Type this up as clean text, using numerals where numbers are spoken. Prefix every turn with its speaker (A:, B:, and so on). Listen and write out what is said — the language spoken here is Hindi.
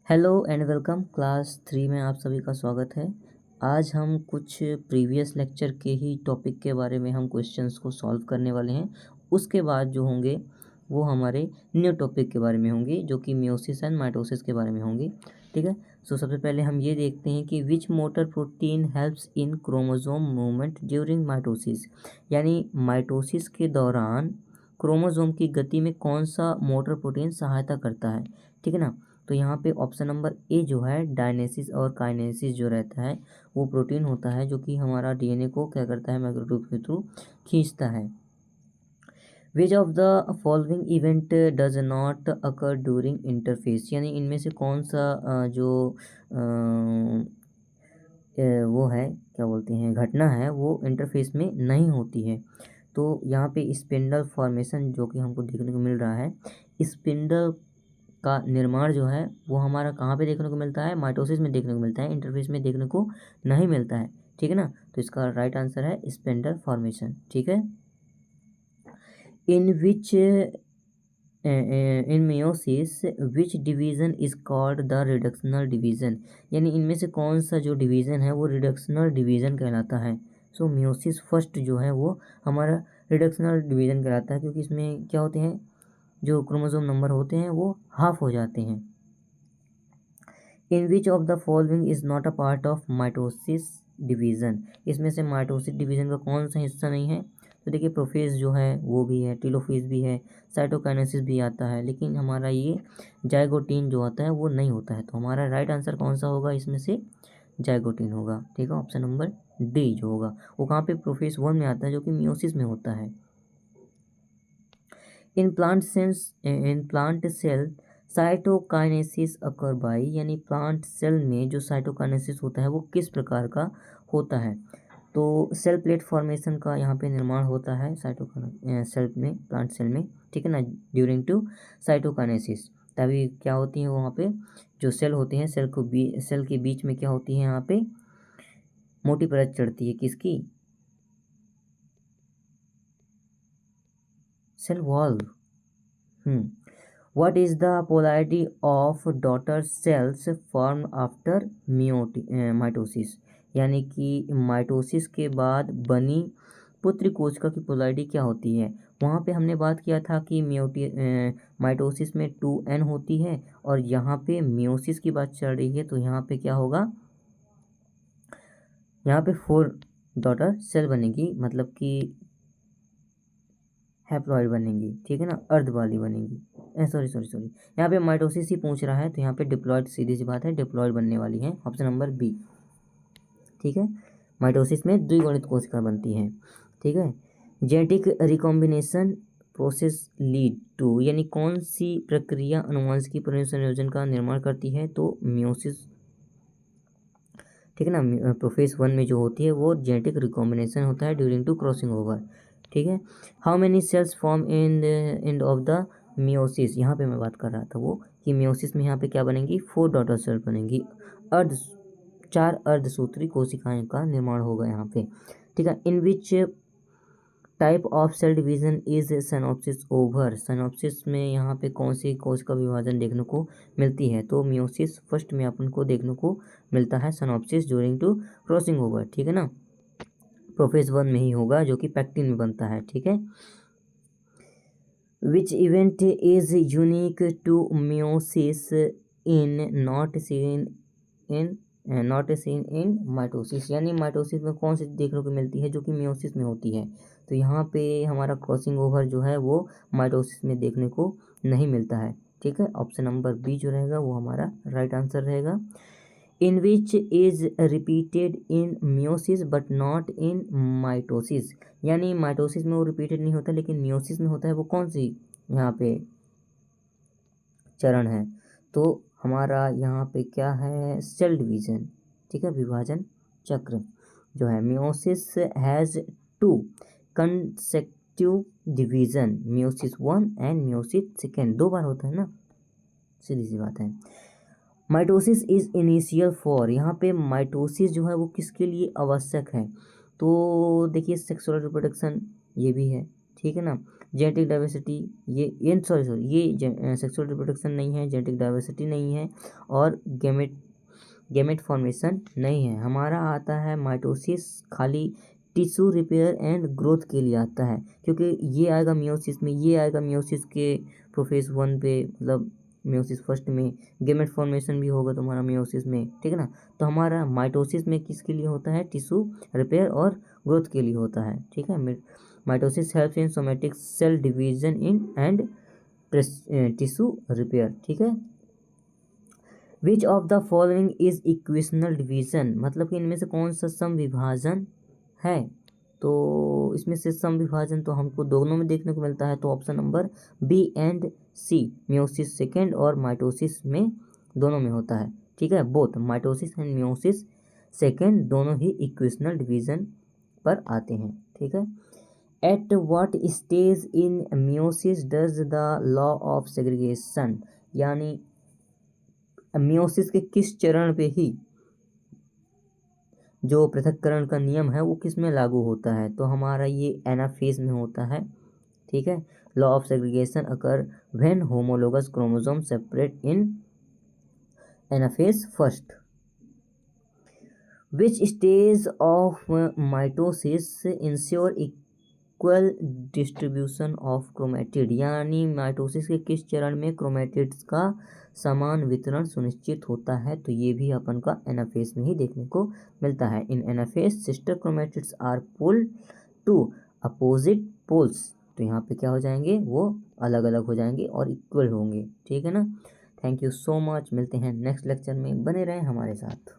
A: हेलो एंड वेलकम क्लास 3 में आप सभी का स्वागत है। आज हम कुछ प्रीवियस लेक्चर के ही टॉपिक के बारे में हम क्वेश्चंस को सॉल्व करने वाले हैं। उसके बाद जो होंगे वो हमारे न्यू टॉपिक के बारे में होंगे जो कि मियोसिस एंड माइटोसिस के बारे में होंगी। ठीक है। सो सबसे पहले हम ये देखते हैं कि which motor protein helps in chromosome movement during mitosis, यानी माइटोसिस के दौरान क्रोमोसोम की गति में कौन सा मोटर प्रोटीन सहायता करता है। ठीक है ना। तो यहाँ पे ऑप्शन नंबर ए जो है डायनेसिस और काइनेसिस जो रहता है वो प्रोटीन होता है जो कि हमारा डीएनए को क्या करता है, माइक्रोट्यूब के थ्रू खींचता है। Which of the following event does not occur during interface, यानी इनमें से कौन सा वो है क्या बोलते हैं घटना है वो इंटरफेस में नहीं होती है। तो यहाँ पे स्पिंडल फॉर्मेशन जो कि हमको देखने को मिल रहा है, स्पिंडल का निर्माण जो है वो हमारा कहाँ पे देखने को मिलता है, माइटोसिस में देखने को मिलता है, इंटरफेस में देखने को नहीं मिलता है। ठीक है ना। तो इसका राइट आंसर है स्पिंडल फॉर्मेशन। ठीक है। In which in meiosis which division is called the reductional division, यानी इनमें से कौन सा जो डिवीज़न है वो रिडक्शनल डिवीज़न कहलाता है। सो मियोसिस फर्स्ट जो है वो हमारा रिडक्शनल डिवीज़न कहलाता है, क्योंकि इसमें क्या होते हैं, जो क्रोमोसोम नंबर होते हैं वो हाफ हो जाते हैं। In which of the following is not a part of mitosis division, इसमें से माइटोसिस डिवीज़न का कौन सा हिस्सा नहीं है। तो देखिए प्रोफेज जो है वो भी है, टेलोफेज भी है, साइटोकाइनेसिस भी आता है, लेकिन हमारा ये जाइगोटीन जो आता है वो नहीं होता है। तो हमारा राइट आंसर कौन सा होगा, इसमें से जाइगोटीन होगा। ठीक है। ऑप्शन नंबर डी जो होगा वो कहाँ पे, प्रोफेज 1 में आता है जो कि मियोसिस में होता है। In plant cell cytokinesis occur by, यानी प्लांट सेल में जो साइटोकाइनेसिस होता है वो किस प्रकार का होता है। तो सेल प्लेट फॉर्मेशन का यहाँ पे निर्माण होता है सेल में, प्लांट सेल में। ठीक है ना। ड्यूरिंग टू साइटोकाइनेसिस तभी क्या होती है वहाँ पे जो सेल होते हैं, सेल के बीच में क्या होती है, यहाँ पे मोटी परत चढ़ती है, किसकी, cell wall. What is the polarity of daughter cells formed after mitosis, यानी कि माइटोसिस के बाद बनी पुत्री कोशिका की पोलैरिटी क्या होती है। वहाँ पे हमने बात किया था कि माइटोसिस में 2n होती है और यहाँ पे मियोसिस की बात चल रही है, तो यहाँ पे क्या होगा, यहाँ पे 4 डॉटर सेल बनेगी, मतलब कि हैप्लॉइड बनेंगी। ठीक है ना, अर्ध वाली बनेगी। सॉरी यहाँ पे माइटोसिस ही पूछ रहा है, तो यहाँ पे डिप्लॉइड, सीधी सी बात है डिप्लॉइड बनने वाली है। Option number B. ठीक है। माइटोसिस में द्विगुणित कोशिका बनती है। ठीक है। Genetic recombination process lead to, यानी कौन सी प्रक्रिया अनुवांशिकी पुनर्संयोजन का निर्माण करती है। तो मियोसिस। ठीक है ना। प्रोफेज 1 में जो होती है वो जेनेटिक रिकॉम्बिनेशन होता है ड्यूरिंग टू क्रॉसिंग ओवर। ठीक है। How many cells form in the end of the meiosis, यहाँ पे मैं बात कर रहा था वो कि मियोसिस में यहाँ पे क्या बनेंगी, 4 डॉटर सेल बनेंगी, 4 अर्धसूत्री कोशिकाएं का निर्माण होगा यहाँ पे। ठीक है। In which type of cell division is synopsis over, synopsis में यहाँ पे कौन सी कोशिका विभाजन देखने को मिलती है। तो मियोसिस फर्स्ट में अपन को देखने को मिलता है synapsis during to crossing over. ठीक है ना। प्रोफेज 1 में ही होगा जो कि पैक्टिन में बनता है। ठीक है। Which event is unique to meiosis in not seen in mitosis, यानी माइटोसिस में कौन सी देखने को मिलती है जो कि मियोसिस में होती है। तो यहाँ पे हमारा क्रॉसिंग ओवर जो है वो माइटोसिस में देखने को नहीं मिलता है। ठीक है। ऑप्शन नंबर बी जो रहेगा वो हमारा राइट आंसर रहेगा। In which is repeated in meiosis but not in mitosis, यानी माइटोसिस में वो रिपीटेड नहीं होता लेकिन मियोसिस में होता है, वो कौन सी यहाँ पे चरण है। तो हमारा यहाँ पे क्या है, सेल डिवीजन। ठीक है। विभाजन चक्र जो है, meiosis has 2 consecutive division, meiosis 1 and meiosis 2, 2 बार होता है ना, सीधी सी बात है। माइटोसिस इज इनिशियल फॉर, यहाँ पे माइटोसिस जो है वो किसके लिए आवश्यक है। तो देखिए सेक्सुअल रिप्रोडक्शन ये भी है। ठीक है ना। जेनेटिक डाइवर्सिटी ये सॉरी ये सेक्सुअल रिप्रोडक्शन नहीं है, जेनेटिक डाइवर्सिटी नहीं है, और गेमेट फॉर्मेशन नहीं है। हमारा आता है माइटोसिस खाली टिश्यू रिपेयर एंड ग्रोथ के लिए आता है, क्योंकि ये आएगा मियोसिस में, ये आएगा मियोसिस के प्रोफेज 1 पे, मतलब मियोसिस फर्स्ट में। गेमेट फॉर्मेशन भी होगा तुम्हारा मियोसिस में, ठीक है ना। तो हमारा माइटोसिस में किसके लिए होता है, टिश्यू रिपेयर और ग्रोथ के लिए होता है, ठीक है। Mitosis helps in somatic cell division in and tissue repair, ठीक है। Which of the following is equational division, मतलब कि इनमें से कौन सा सम विभाजन है। तो इसमें से सम विभाजन तो हमको दोनों में देखने को मिलता है, तो option number B and C, meiosis second और माइटोसिस में दोनों में होता है, ठीक है। Both mitosis and meiosis second दोनों ही इक्वेशनल डिवीजन पर आते हैं, ठीक है। At what stage in meiosis does the law of segregation, यानी मियोसिस के किस चरण पे ही जो पृथक्करण का नियम है वो किस में लागू होता है। तो हमारा ये एनाफेज में होता है, ठीक है। Law of segregation occur when homologous chromosome separate in anaphase first. Which stage of mitosis ensure equal distribution of chromatid, यानी माइटोसिस के किस चरण में क्रोमेटिड्स का समान वितरण सुनिश्चित होता है। तो ये भी अपन का एनाफेज में ही देखने को मिलता है। In anaphase sister chromatids are pull to opposite poles, तो यहाँ पे क्या हो जाएंगे, वो अलग अलग हो जाएंगे और इक्वल होंगे, ठीक है ना। थैंक यू सो मच, मिलते हैं नेक्स्ट लेक्चर में, बने रहें हमारे साथ।